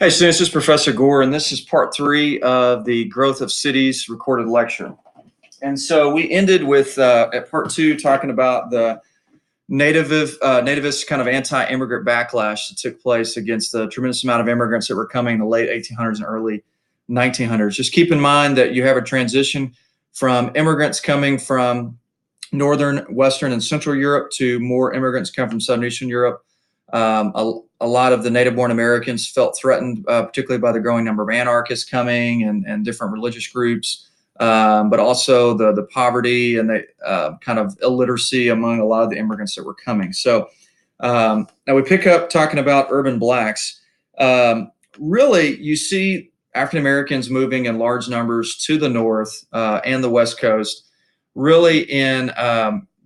Hey, students, this is Professor Gore, and this is part three of the Growth of Cities recorded lecture. And so we ended with, at part two, talking about the nativist kind of anti-immigrant backlash that took place against the tremendous amount of immigrants that were coming in the late 1800s and early 1900s. Just keep in mind that you have a transition from immigrants coming from Northern, Western, and Central Europe to more immigrants come from Southern Eastern Europe. A lot of the native-born Americans felt threatened, particularly by the growing number of anarchists coming and different religious groups, but also the poverty and the kind of illiteracy among a lot of the immigrants that were coming. So now we pick up talking about urban blacks. Really, you see African Americans moving in large numbers to the north and the West Coast, really in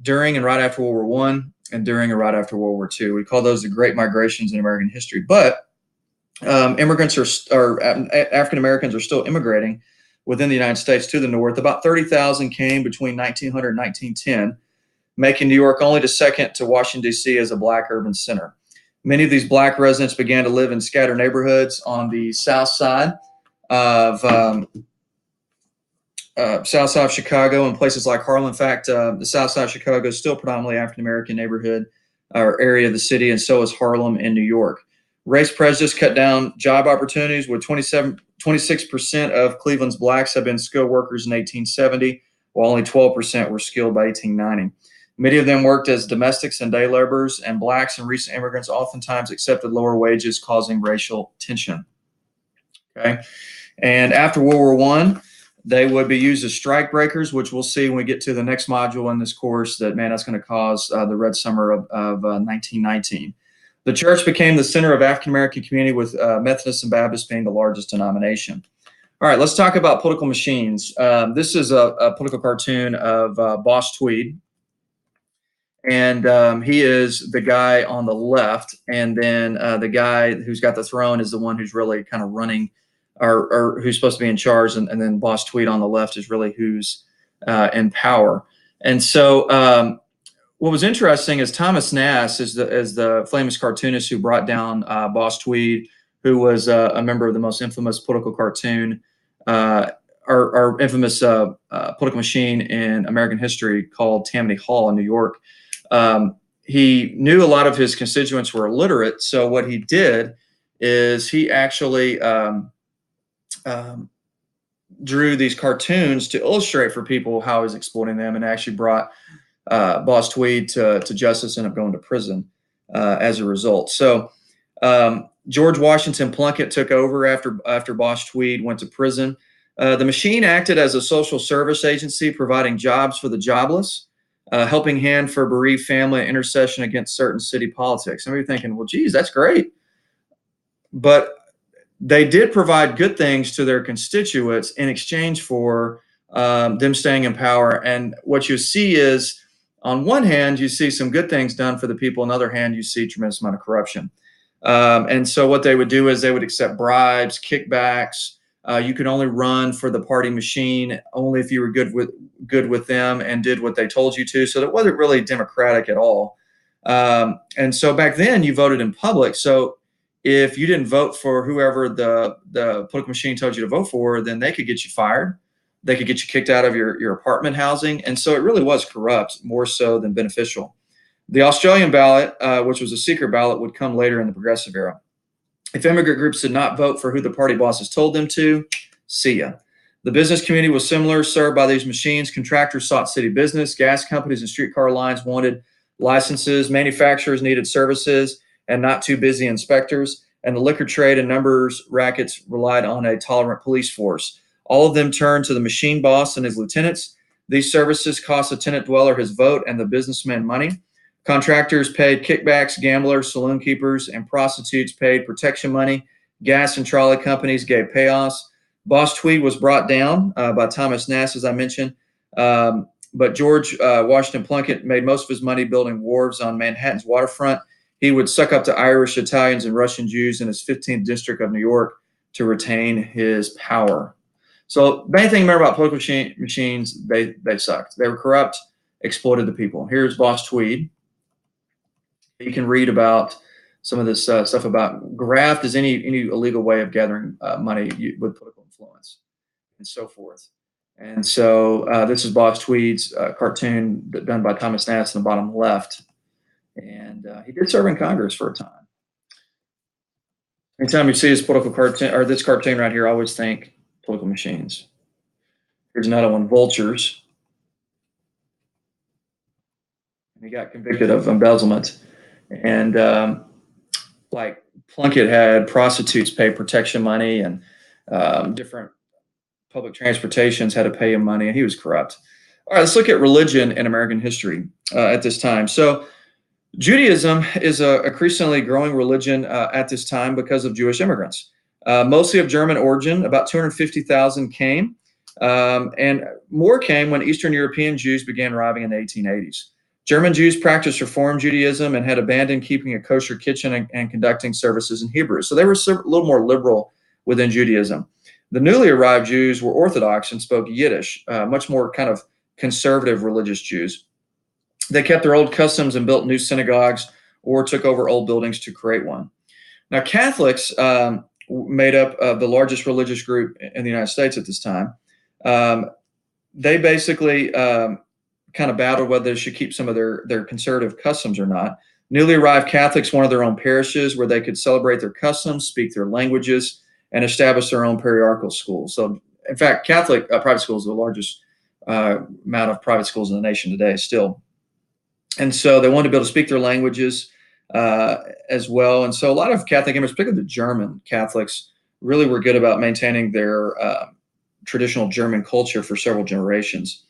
during and right after World War I and during and right after World War II. We call those the Great Migrations in American history. But immigrants African Americans are still immigrating within the United States to the north. About 30,000 came between 1900 and 1910, making New York only the second to Washington, D.C. as a black urban center. Many of these black residents began to live in scattered neighborhoods on the south side of south side of Chicago and places like Harlem. In fact, the south side of Chicago is still predominantly African-American neighborhood or area of the city, and so is Harlem in New York. Race prejudice cut down job opportunities, with 26% of Cleveland's blacks have been skilled workers in 1870, while only 12% were skilled by 1890. Many of them worked as domestics and day laborers, and blacks and recent immigrants oftentimes accepted lower wages, causing racial tension. Okay, and after World War I, they would be used as strike breakers, which we'll see when we get to the next module in this course that, man, that's going to cause the Red Summer of 1919. The church became the center of African-American community, with Methodists and Baptists being the largest denomination. All right, let's talk about political machines. This is a political cartoon of Boss Tweed. And he is the guy on the left. And then the guy who's got the throne is the one who's really kind of running or who's supposed to be in charge, and then Boss Tweed on the left is really who's in power. And so what was interesting is Thomas Nast is the famous cartoonist who brought down Boss Tweed, who was a member of the most infamous political cartoon or infamous political machine in American history called Tammany Hall in New York. He knew a lot of his constituents were illiterate, so what he did is he actually drew these cartoons to illustrate for people how he was exploiting them, and actually brought Boss Tweed to justice and ended up going to prison as a result. So George Washington Plunkett took over after Boss Tweed went to prison. The machine acted as a social service agency, providing jobs for the jobless, helping hand for bereaved family, intercession against certain city politics. And you're thinking, well, geez, that's great. But they did provide good things to their constituents in exchange for them staying in power. And what you see is, on one hand, you see some good things done for the people. On the other hand, you see a tremendous amount of corruption. And so what they would do is they would accept bribes, kickbacks. You could only run for the party machine only if you were good with them and did what they told you to. So that wasn't really democratic at all. And so back then, you voted in public. So if you didn't vote for whoever the political machine told you to vote for, then they could get you fired. They could get you kicked out of your apartment housing. And so it really was corrupt, more so than beneficial. The Australian ballot, which was a secret ballot, would come later in the Progressive era. If immigrant groups did not vote for who the party bosses told them to, see ya. The business community was similar, served by these machines. Contractors sought city business. Gas companies and streetcar lines wanted licenses. Manufacturers needed services and not too busy inspectors. And the liquor trade and numbers rackets relied on a tolerant police force. All of them turned to the machine boss and his lieutenants. These services cost the tenant dweller his vote and the businessman money. Contractors paid kickbacks, gamblers, saloon keepers, and prostitutes paid protection money. Gas and trolley companies gave payoffs. Boss Tweed was brought down by Thomas Nast, as I mentioned. But George Washington Plunkett made most of his money building wharves on Manhattan's waterfront. He would suck up to Irish, Italians, and Russian Jews in his 15th district of New York to retain his power. So the main thing to remember about political machines, they sucked. They were corrupt, exploited the people. Here's Boss Tweed. You can read about some of this stuff about graft is any illegal way of gathering money with political influence and so forth. And so this is Boss Tweed's cartoon done by Thomas Nast in the bottom left. And he did serve in Congress for a time. Anytime you see this political cartoon or this cartoon right here, I always think political machines. Here's another one, vultures. He got convicted of embezzlement. And like Plunkett had prostitutes pay protection money, and different public transportations had to pay him money, and he was corrupt. All right, let's look at religion in American history at this time. So Judaism is a increasingly growing religion at this time because of Jewish immigrants, mostly of German origin. About 250,000 came, and more came when Eastern European Jews began arriving in the 1880s. German Jews practiced Reform Judaism and had abandoned keeping a kosher kitchen and conducting services in Hebrew. So they were a little more liberal within Judaism. The newly arrived Jews were Orthodox and spoke Yiddish, much more kind of conservative religious Jews. They kept their old customs and built new synagogues or took over old buildings to create one. Now, Catholics made up the largest religious group in the United States at this time. They basically kind of battled whether they should keep some of their conservative customs or not. Newly arrived Catholics wanted their own parishes where they could celebrate their customs, speak their languages, and establish their own parochial schools. So, in fact, Catholic private schools are the largest amount of private schools in the nation today still. And so they wanted to be able to speak their languages as well. And so a lot of Catholic immigrants, particularly the German Catholics, really were good about maintaining their traditional German culture for several generations.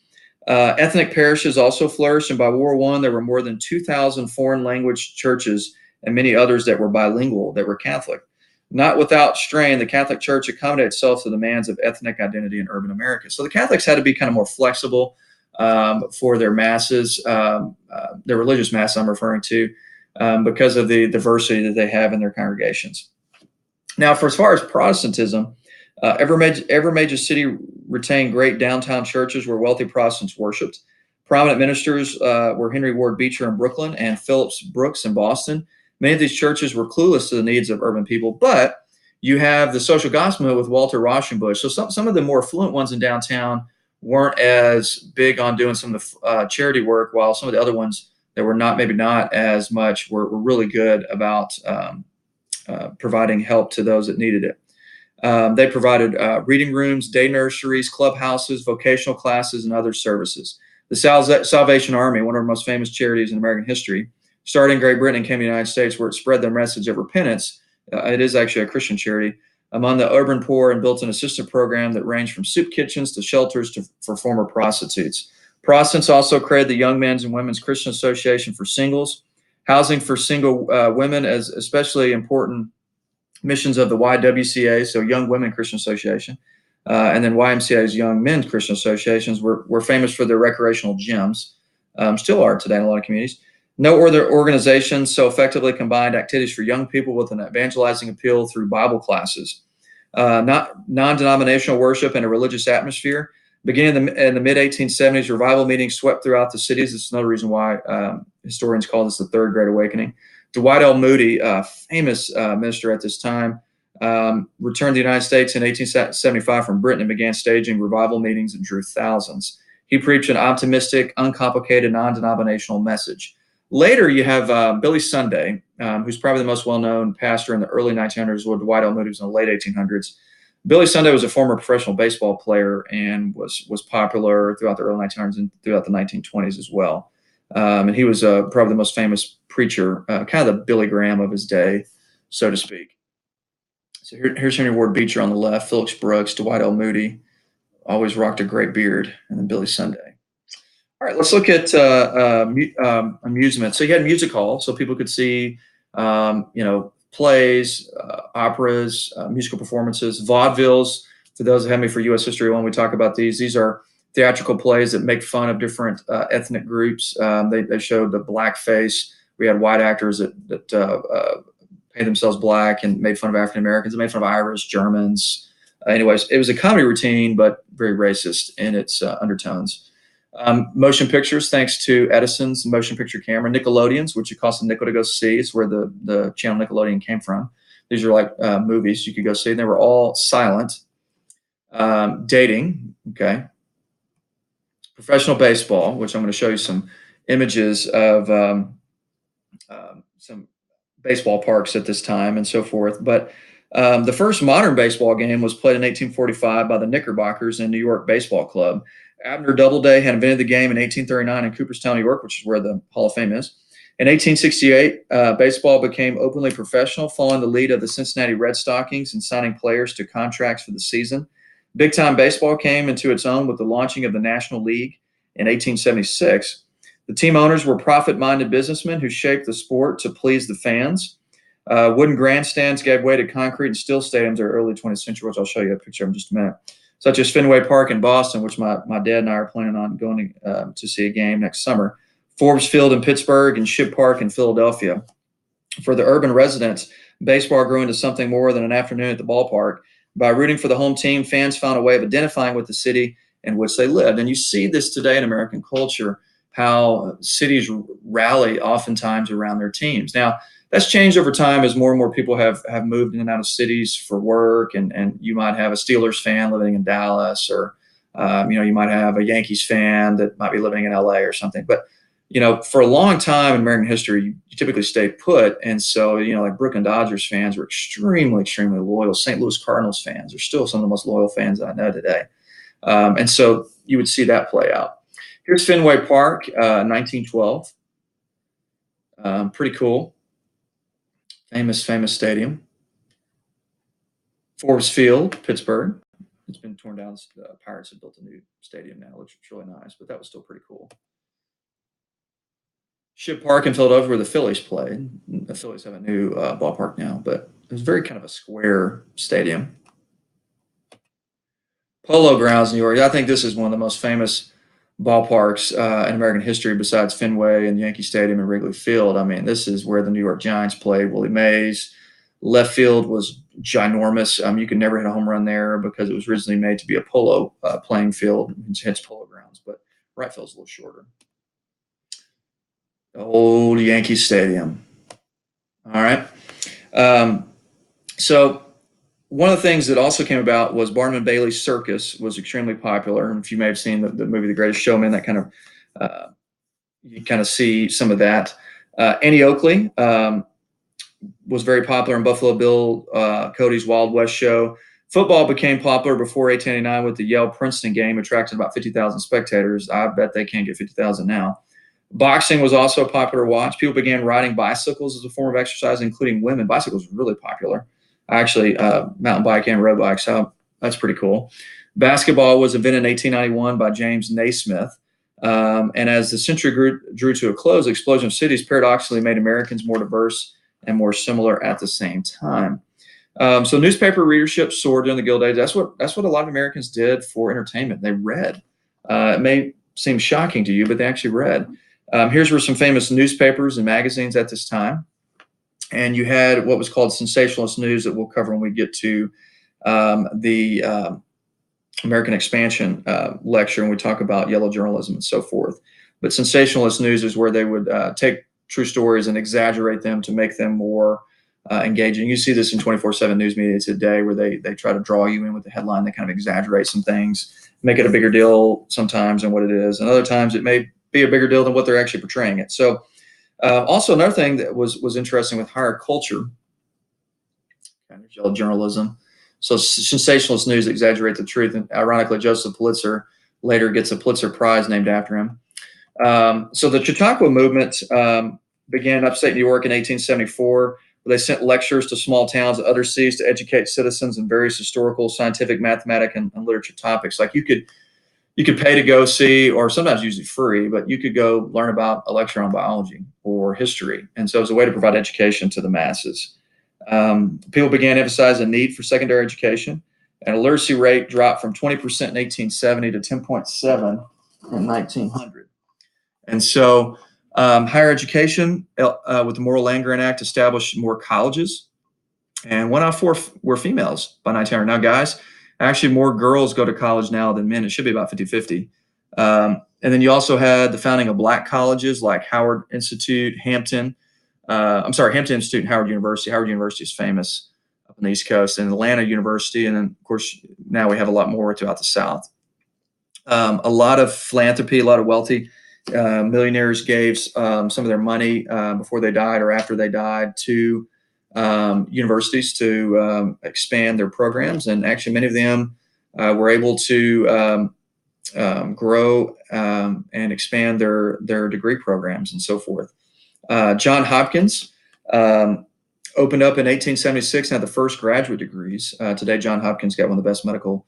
Ethnic parishes also flourished, and by World War I, there were more than 2,000 foreign language churches and many others that were bilingual, that were Catholic. Not without strain, the Catholic Church accommodated itself to the demands of ethnic identity in urban America. So the Catholics had to be kind of more flexible for their masses, their religious mass I'm referring to, because of the diversity that they have in their congregations. Now, for as far as Protestantism, every major city retained great downtown churches where wealthy Protestants worshipped. Prominent ministers were Henry Ward Beecher in Brooklyn and Phillips Brooks in Boston. Many of these churches were clueless to the needs of urban people, but you have the social gospel movement with Walter Rauschenbusch. So some of the more affluent ones in downtown weren't as big on doing some of the charity work, while some of the other ones that were maybe not as much were really good about providing help to those that needed it. They provided reading rooms, day nurseries, clubhouses, vocational classes, and other services. The Salvation Army, one of our most famous charities in American history, started in Great Britain and came to the United States, where it spread their message of repentance. It is actually a Christian charity among the urban poor, and built an assistance program that ranged from soup kitchens to shelters for former prostitutes. Protestants also created the Young Men's and Women's Christian Association for singles, housing for single women as especially important missions of the YWCA, so Young Women Christian Association, and then YMCA's Young Men's Christian Associations were famous for their recreational gyms, still are today in a lot of communities. No other organizations so effectively combined activities for young people with an evangelizing appeal through Bible classes, non-denominational worship, and a religious atmosphere. Beginning in the mid-1870s, revival meetings swept throughout the cities. This is another reason why historians call this the Third Great Awakening. Dwight L. Moody, a famous minister at this time, returned to the United States in 1875 from Britain and began staging revival meetings and drew thousands. He preached an optimistic, uncomplicated, non-denominational message. Later, you have Billy Sunday, who's probably the most well-known pastor in the early 1900s, while Dwight L. Moody was in the late 1800s. Billy Sunday was a former professional baseball player and was popular throughout the early 1900s and throughout the 1920s as well. And he was probably the most famous preacher, kind of the Billy Graham of his day, so to speak. So here's Henry Ward Beecher on the left, Phillips Brooks, Dwight L. Moody, always rocked a great beard, and then Billy Sunday. All right, let's look at amusement. So you had music hall, so people could see, plays, operas, musical performances, vaudevilles. For those that have me for U.S. History, when we talk about these are theatrical plays that make fun of different ethnic groups. They showed the blackface. We had white actors that painted themselves black and made fun of African Americans. They made fun of Irish, Germans. Anyways, it was a comedy routine, but very racist in its undertones. Motion pictures, thanks to Edison's motion picture camera. Nickelodeon's, which it cost a nickel to go see. It's where the channel Nickelodeon came from. These are like movies you could go see. And they were all silent. Dating, okay. Professional baseball, which I'm going to show you some images of some baseball parks at this time and so forth. But the first modern baseball game was played in 1845 by the Knickerbockers in New York Baseball Club. Abner Doubleday had invented the game in 1839 in Cooperstown, New York, which is where the Hall of Fame is. In 1868, baseball became openly professional, following the lead of the Cincinnati Red Stockings and signing players to contracts for the season. Big-time baseball came into its own with the launching of the National League in 1876. The team owners were profit-minded businessmen who shaped the sport to please the fans. Wooden grandstands gave way to concrete and steel stadiums in the early 20th century, which I'll show you a picture of in just a minute, such as Fenway Park in Boston, which my dad and I are planning on going to see a game next summer, Forbes Field in Pittsburgh, and Shipp Park in Philadelphia. For the urban residents, baseball grew into something more than an afternoon at the ballpark. By rooting for the home team, fans found a way of identifying with the city in which they lived. And you see this today in American culture, how cities rally oftentimes around their teams. Now, that's changed over time as more and more people have moved in and out of cities for work. And you might have a Steelers fan living in Dallas, or you might have a Yankees fan that might be living in LA or something. But for a long time in American history, you typically stayed put. And so, like Brooklyn Dodgers fans were extremely, extremely loyal. St. Louis Cardinals fans are still some of the most loyal fans I know today. And so you would see that play out. Here's Fenway Park, 1912. Pretty cool. Famous stadium. Forbes Field, Pittsburgh. It's been torn down. The Pirates have built a new stadium now. It looks really nice, but that was still pretty cool. Shipp Park in Philadelphia, where the Phillies played. The Phillies have a new ballpark now, but it was very kind of a square stadium. Polo Grounds, New York. I think this is one of the most famous ballparks in American history, besides Fenway and Yankee Stadium and Wrigley Field. I mean, this is where the New York Giants played. Willie Mays. Left field was ginormous. You could never hit a home run there because it was originally made to be a polo playing field. Hence Polo Grounds, but right field's a little shorter. The old Yankee Stadium. All right. So one of the things that also came about was Barnum and Bailey's Circus was extremely popular. And if you may have seen the movie The Greatest Showman, that kind of you kind of see some of that. Annie Oakley was very popular in Buffalo Bill Cody's Wild West show. Football became popular before 1889 with the Yale-Princeton game, attracted about 50,000 spectators. I bet they can't get 50,000 now. Boxing was also a popular watch. People began riding bicycles as a form of exercise, including women. Bicycles were really popular. Actually, mountain bike and road bike, so that's pretty cool. Basketball was invented in 1891 by James Naismith. And as the century drew to a close, the explosion of cities paradoxically made Americans more diverse and more similar at the same time. So newspaper readership soared during the Guild Age. That's what a lot of Americans did for entertainment. They read. It may seem shocking to you, but they actually read. Here's where some famous newspapers and magazines at this time. And you had what was called sensationalist news that we'll cover when we get to the American Expansion lecture, and we talk about yellow journalism and so forth. But sensationalist news is where they would take true stories and exaggerate them to make them more engaging. You see this in 24/7 news media today, where they try to draw you in with the headline. They kind of exaggerate some things, make it a bigger deal sometimes than what it is, and other times it may be a bigger deal than what they're actually portraying it. So also another thing that was interesting with higher culture, kind of yellow journalism. So sensationalist news exaggerate the truth. And ironically, Joseph Pulitzer later gets a Pulitzer Prize named after him. So the Chautauqua movement began in upstate New York in 1874, where they sent lectures to small towns and other cities to educate citizens in various historical, scientific, mathematic, and literature topics. Like you could pay to go see, or sometimes usually free, but you could go learn about a lecture on biology or history. And so it was a way to provide education to the masses. People began to emphasize the need for secondary education, and a literacy rate dropped from 20% in 1870 to 10.7 in 1900. And so higher education with the Morrill Land-Grant Act established more colleges, and 1 out of 4 were females by 1900. Now, guys, actually more girls go to college now than men. It should be about 50-50. And then you also had the founding of black colleges like Howard Institute, Hampton. Hampton Institute and Howard University. Howard University is famous up on the East Coast, and Atlanta University. And then, of course, now we have a lot more throughout the South. A lot of philanthropy, a lot of wealthy millionaires gave some of their money before they died or after they died to universities to expand their programs. And actually, many of them were able to grow and expand their degree programs and so forth. John Hopkins opened up in 1876 and had the first graduate degrees. Today, John Hopkins got one of the best medical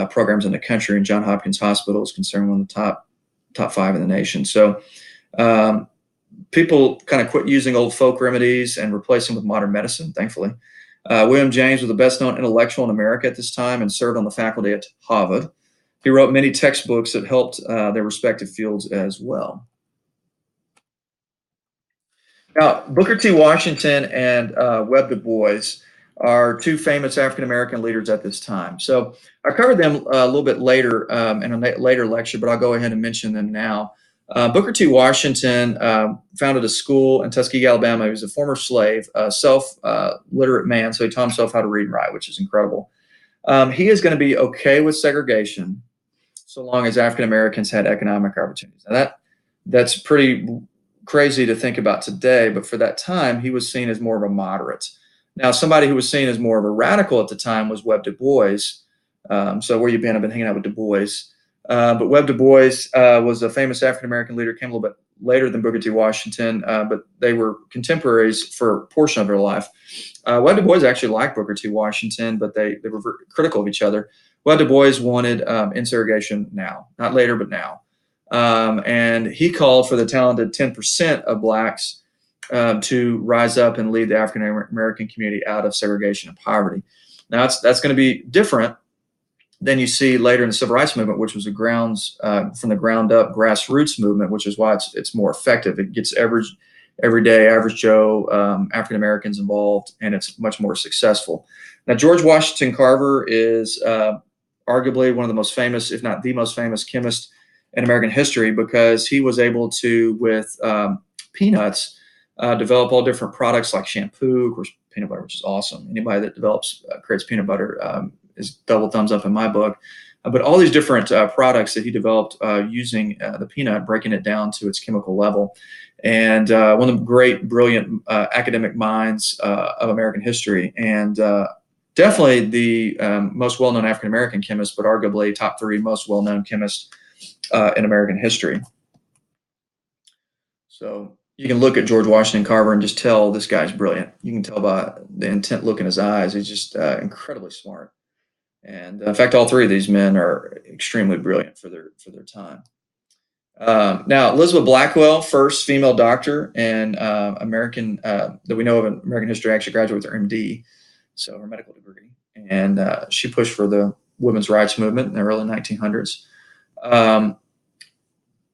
programs in the country, and John Hopkins Hospital is considered one of the top 5 in the nation. So people kind of quit using old folk remedies and replaced them with modern medicine, thankfully. William James was the best known intellectual in America at this time and served on the faculty at Harvard. He wrote many textbooks that helped their respective fields as well. Now, Booker T. Washington and Webb Du Bois are 2 famous African-American leaders at this time. So I covered them a little bit later in a later lecture, but I'll go ahead and mention them now. Booker T. Washington founded a school in Tuskegee, Alabama. He was a former slave, self-literate man, so he taught himself how to read and write, which is incredible. He is going to be okay with segregation so long as African-Americans had economic opportunities. Now that's pretty crazy to think about today, but for that time, he was seen as more of a moderate. Now, somebody who was seen as more of a radical at the time was Webb Du Bois. So where you been? I've been hanging out with Du Bois. But Webb Du Bois was a famous African-American leader, came a little bit later than Booker T. Washington, but they were contemporaries for a portion of their life. Webb Du Bois actually liked Booker T. Washington, but they were very critical of each other. Webb Du Bois wanted segregation now, not later, but now. And he called for the talented 10% of blacks to rise up and lead the African-American community out of segregation and poverty. Now, that's going to be different than you see later in the Civil Rights Movement, which was from the ground up grassroots movement, which is why it's more effective. It gets everyday average Joe African-Americans involved, and it's much more successful. Now, George Washington Carver is arguably one of the most famous, if not the most famous chemist in American history, because he was able to, with peanuts, develop all different products like shampoo, of course, peanut butter, which is awesome. Anybody that creates peanut butter is double thumbs up in my book. But all these different products that he developed using the peanut, breaking it down to its chemical level. And one of the great, brilliant academic minds of American history. And definitely the most well-known African-American chemist, but arguably top 3 most well-known chemist in American history. So you can look at George Washington Carver and just tell this guy's brilliant. You can tell by the intent look in his eyes. He's just incredibly smart. And in fact, all 3 of these men are extremely brilliant for their time. Now, Elizabeth Blackwell, first female doctor in American that we know of in American history, actually graduated with her MD, so her medical degree, and she pushed for the women's rights movement in the early 1900s.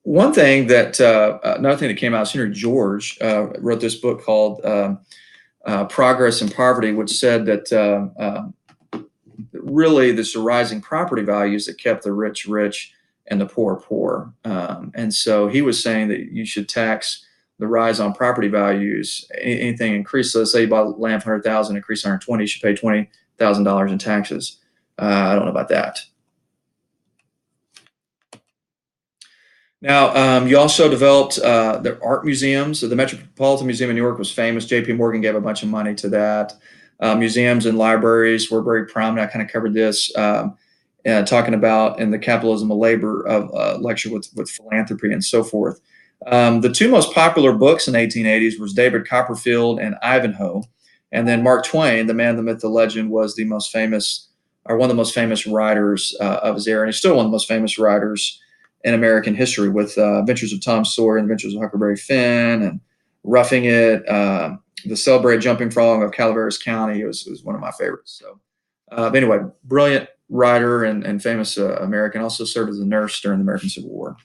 One thing that another thing that came out, Senator George wrote this book called Progress and Poverty, which said that really this rising property values that kept the rich rich and the poor poor. And so he was saying that you should tax the rise on property values. Anything increase, so let's say you bought land for $100,000, increase 120, you should pay $20,000 in taxes. I don't know about that. Now, you also developed the art museums. So the Metropolitan Museum in New York was famous. J.P. Morgan gave a bunch of money to that. Museums and libraries were very prominent. I kind of covered this talking about in the Capitalism of Labor lecture with philanthropy and so forth. The 2 most popular books in the 1880s was David Copperfield and Ivanhoe. And then Mark Twain, the man, the myth, the legend, was the most famous, or one of the most famous writers of his era. And he's still one of the most famous writers in American history, with Adventures of Tom Sawyer and Adventures of Huckleberry Finn and Roughing It. The celebrated Jumping Frog of Calaveras County was one of my favorites. So anyway, brilliant writer and famous American, also served as a nurse during the American Civil War.